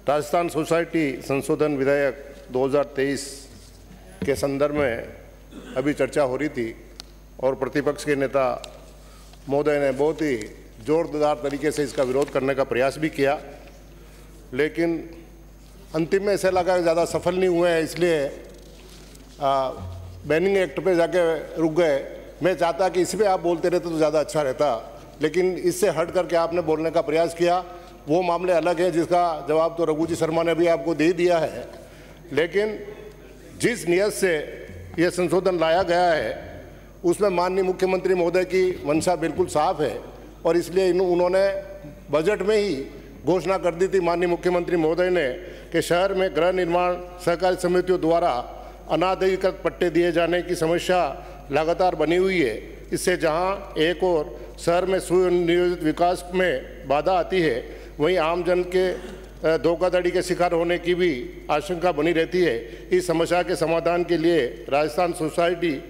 Rajasthan society संशोधन विधेयक 2023 के संदर्भ में अभी चर्चा हो रही थी और प्रतिपक्ष के नेता महोदय ने बहुत ही जोरदार तरीके से इसका विरोध करने का प्रयास भी किया, लेकिन अंतिम में ऐसा लगा कि ज़्यादा सफल नहीं हुए हैं, इसलिए बैनिंग एक्ट पे जाके रुक गए। मैं चाहता कि इस पर आप बोलते रहते तो ज़्यादा अच्छा रहता, लेकिन इससे हट करके आपने बोलने का प्रयास किया। वो मामले अलग है जिसका जवाब तो रघु जी शर्मा ने भी आपको दे दिया है, लेकिन जिस नियत से ये संशोधन लाया गया है उसमें माननीय मुख्यमंत्री महोदय की मंशा बिल्कुल साफ है और इसलिए उन्होंने बजट में ही घोषणा कर दी थी माननीय मुख्यमंत्री महोदय ने कि शहर में गृह निर्माण सहकारी समितियों द्वारा अनाधिकृत पट्टे दिए जाने की समस्या लगातार बनी हुई है। इससे जहां एक और शहर में सुनियोजित विकास में बाधा आती है, वहीं आमजन के धोखाधड़ी के शिकार होने की भी आशंका बनी रहती है। इस समस्या के समाधान के लिए राजस्थान सोसाइटी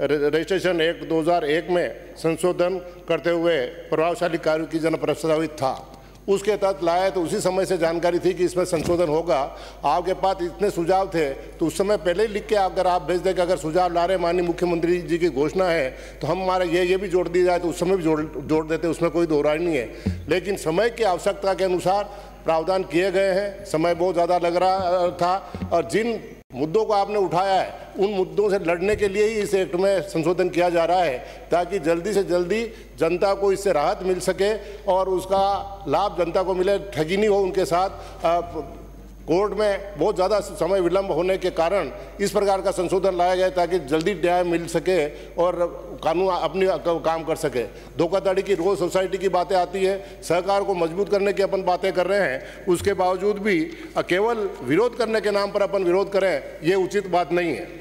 रजिस्ट्रेशन एक्ट 2001 में संशोधन करते हुए प्रभावशाली कार्य की जन प्रस्तावित था। उसके तहत लाया तो उसी समय से जानकारी थी कि इसमें संशोधन होगा। आपके पास इतने सुझाव थे तो उस समय पहले ही लिख के अगर आप भेज दें कि अगर सुझाव ला रहे माननीय मुख्यमंत्री जी की घोषणा है तो हम हमारा ये भी जोड़ दिया जाए तो उस समय भी जोड़ देते, उसमें कोई दो राय नहीं है। लेकिन समय की आवश्यकता के अनुसार प्रावधान किए गए हैं। समय बहुत ज़्यादा लग रहा था और जिन मुद्दों को आपने उठाया है उन मुद्दों से लड़ने के लिए ही इस एक्ट में संशोधन किया जा रहा है, ताकि जल्दी से जल्दी जनता को इससे राहत मिल सके और उसका लाभ जनता को मिले, ठगी नहीं हो उनके साथ। कोर्ट में बहुत ज़्यादा समय विलंब होने के कारण इस प्रकार का संशोधन लाया गया ताकि जल्दी न्याय मिल सके और कानून अपनी काम कर सके। धोखाधड़ी की रोज सोसाइटी की बातें आती है, सहकार को मजबूत करने की अपन बातें कर रहे हैं, उसके बावजूद भी केवल विरोध करने के नाम पर अपन विरोध करें, ये उचित बात नहीं है।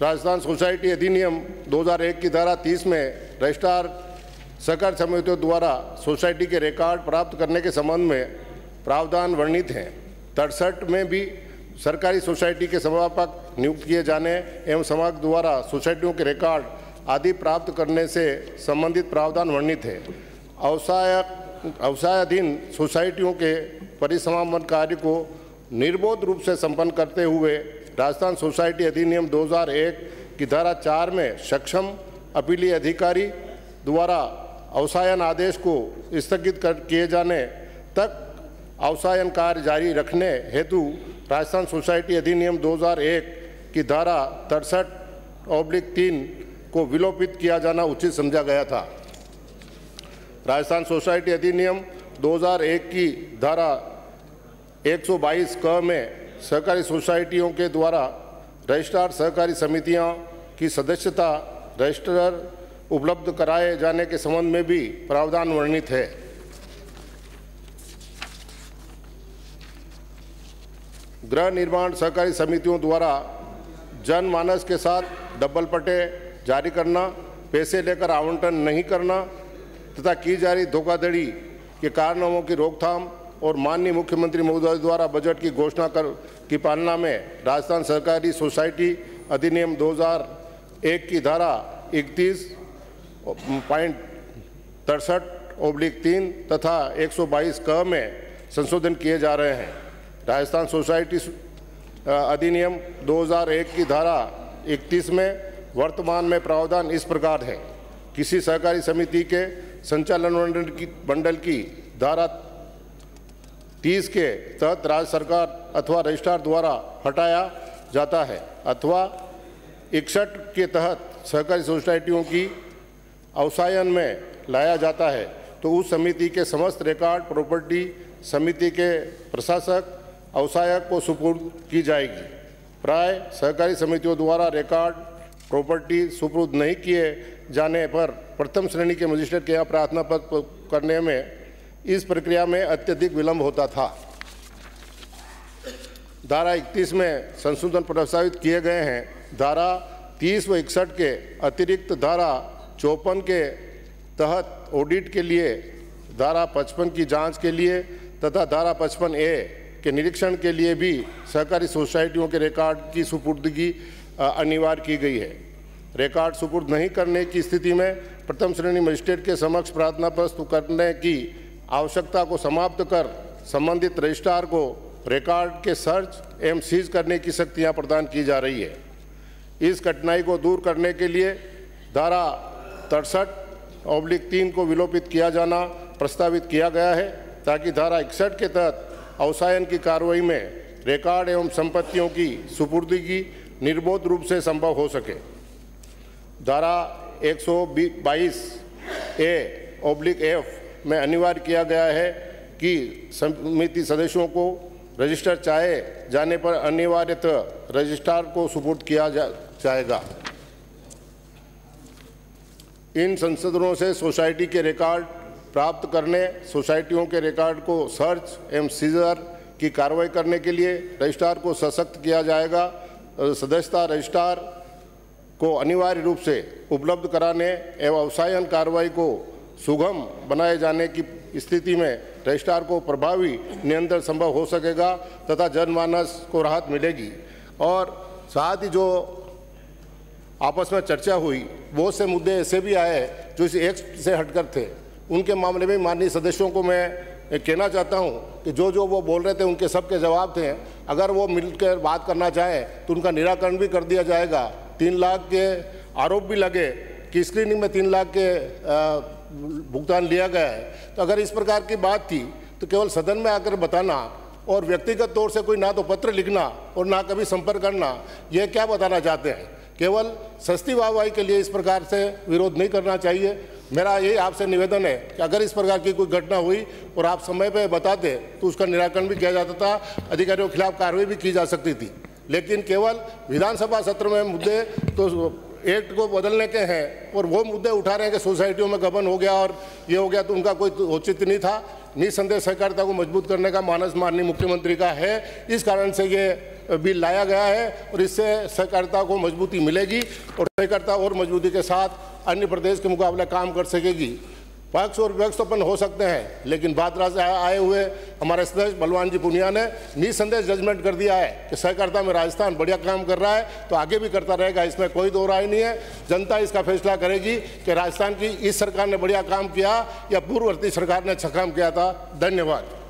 राजस्थान सोसाइटी अधिनियम 2001 की धारा 30 में रजिस्ट्रार सहकारी समितियों द्वारा सोसाइटी के रिकॉर्ड प्राप्त करने के संबंध में प्रावधान वर्णित हैं। 63 में भी सरकारी सोसाइटी के संस्थापक नियुक्त किए जाने एवं समाज द्वारा सोसाइटियों के रिकॉर्ड आदि प्राप्त करने से संबंधित प्रावधान वर्णित है। अवसायाधीन सोसाइटियों के परिसमापन कार्य को निर्बाध रूप से संपन्न करते हुए राजस्थान सोसाइटी अधिनियम 2001 की धारा 4 में सक्षम अपीलीय अधिकारी द्वारा अवसायन आदेश को स्थगित किए जाने तक अवसायन कार्य जारी रखने हेतु राजस्थान सोसाइटी अधिनियम 2001 की धारा 63/3 को विलोपित किया जाना उचित समझा गया था। राजस्थान सोसाइटी अधिनियम 2001 की धारा 122 क में सहकारी सोसाइटियों के द्वारा रजिस्ट्रार सहकारी समितियों की सदस्यता रजिस्ट्रार उपलब्ध कराए जाने के संबंध में भी प्रावधान वर्णित है। गृह निर्माण सहकारी समितियों द्वारा जनमानस के साथ डबल पट्टे जारी करना, पैसे लेकर आवंटन नहीं करना तथा की जा रही धोखाधड़ी के कारणों की रोकथाम और माननीय मुख्यमंत्री महोदय द्वारा बजट की घोषणा की पालना में राजस्थान सहकारी सोसाइटी अधिनियम 2001 की धारा 31.63/3 तथा 122 क में संशोधन किए जा रहे हैं। राजस्थान सोसाइटी अधिनियम 2001 की धारा 31 में वर्तमान में प्रावधान इस प्रकार है। किसी सहकारी समिति के संचालन मंडल की धारा 30 के तहत राज्य सरकार अथवा रजिस्ट्रार द्वारा हटाया जाता है अथवा 61 के तहत सहकारी सोसाइटियों की अवसायन में लाया जाता है तो उस समिति के समस्त रिकॉर्ड प्रॉपर्टी समिति के प्रशासक अवसायक को सुपुर्द की जाएगी। प्राय सहकारी समितियों द्वारा रिकॉर्ड प्रॉपर्टी सुपुर्द नहीं किए जाने पर प्रथम श्रेणी के मजिस्ट्रेट के यहाँ प्रार्थना पत्र करने में इस प्रक्रिया में अत्यधिक विलंब होता था। धारा 31 में संशोधन प्रस्तावित किए गए हैं। धारा 30 व 61 के अतिरिक्त धारा 54 के तहत ऑडिट के लिए, धारा 55 की जांच के लिए तथा धारा 55A के निरीक्षण के लिए भी सहकारी सोसाइटियों के रिकॉर्ड की सुपुर्दगी अनिवार्य की गई है। रिकॉर्ड सुपुर्द नहीं करने की स्थिति में प्रथम श्रेणी मजिस्ट्रेट के समक्ष प्रार्थना प्रस्तुत करने की आवश्यकता को समाप्त कर संबंधित रजिस्ट्रार को रिकॉर्ड के सर्च एवं सीज करने की शक्तियां प्रदान की जा रही है। इस कठिनाई को दूर करने के लिए धारा 63/3 को विलोपित किया जाना प्रस्तावित किया गया है, ताकि धारा 61 के तहत अवसायन की कार्रवाई में रिकॉर्ड एवं संपत्तियों की सुपुर्दगी निर्बोध रूप से संभव हो सके। धारा 122A/F में अनिवार्य किया गया है कि समिति सदस्यों को रजिस्टर चाहे जाने पर अनिवार्यतः रजिस्ट्रार को सुपुर्द किया जाएगा। इन संशोधनों से सोसाइटी के रिकॉर्ड प्राप्त करने, सोसाइटियों के रिकॉर्ड को सर्च एवं सीजर की कार्रवाई करने के लिए रजिस्ट्रार को सशक्त किया जाएगा। सदस्यता रजिस्ट्रार को अनिवार्य रूप से उपलब्ध कराने एवं अवसायन कार्रवाई को सुगम बनाए जाने की स्थिति में रजिस्ट्रार को प्रभावी नियंत्रण संभव हो सकेगा तथा जनमानस को राहत मिलेगी। और साथ ही जो आपस में चर्चा हुई, बहुत से मुद्दे ऐसे भी आए जो इस एक्ट से हटकर थे। उनके मामले में माननीय सदस्यों को मैं कहना चाहता हूं कि जो वो बोल रहे थे उनके सबके जवाब थे। अगर वो मिलकर बात करना चाहे तो उनका निराकरण भी कर दिया जाएगा। 3 लाख के आरोप भी लगे कि स्क्रीनिंग में 3 लाख के भुगतान लिया गया है। तो अगर इस प्रकार की बात थी तो केवल सदन में आकर बताना और व्यक्तिगत तौर से कोई ना तो पत्र लिखना और ना कभी संपर्क करना, यह क्या बताना चाहते हैं? केवल सस्ती वाहवाही के लिए इस प्रकार से विरोध नहीं करना चाहिए। मेरा ये आपसे निवेदन है कि अगर इस प्रकार की कोई घटना हुई और आप समय पर बताते तो उसका निराकरण भी किया जाता था, अधिकारियों के खिलाफ कार्रवाई भी की जा सकती थी। लेकिन केवल विधानसभा सत्र में मुद्दे तो एक्ट को बदलने के हैं और वो मुद्दे उठा रहे हैं कि सोसाइटियों में गबन हो गया और ये हो गया, तो उनका कोई औचित्य नहीं था। निसंदेह सहकारिता को मजबूत करने का मानस माननीय मुख्यमंत्री का है, इस कारण से ये बिल लाया गया है और इससे सहकारिता को मजबूती मिलेगी और सहकारिता और मजबूती के साथ अन्य प्रदेश के मुकाबले काम कर सकेगी। पक्ष और विपक्ष तो अपन हो सकते हैं, लेकिन भादरा से आए हुए हमारे सदस्य बलवान जी पुनिया ने निसंदेह जजमेंट कर दिया है कि सहकारिता में राजस्थान बढ़िया काम कर रहा है, तो आगे भी करता रहेगा, इसमें कोई दो राय नहीं है। जनता इसका फैसला करेगी कि राजस्थान की इस सरकार ने बढ़िया काम किया या पूर्ववर्ती सरकार ने अच्छा काम किया था। धन्यवाद।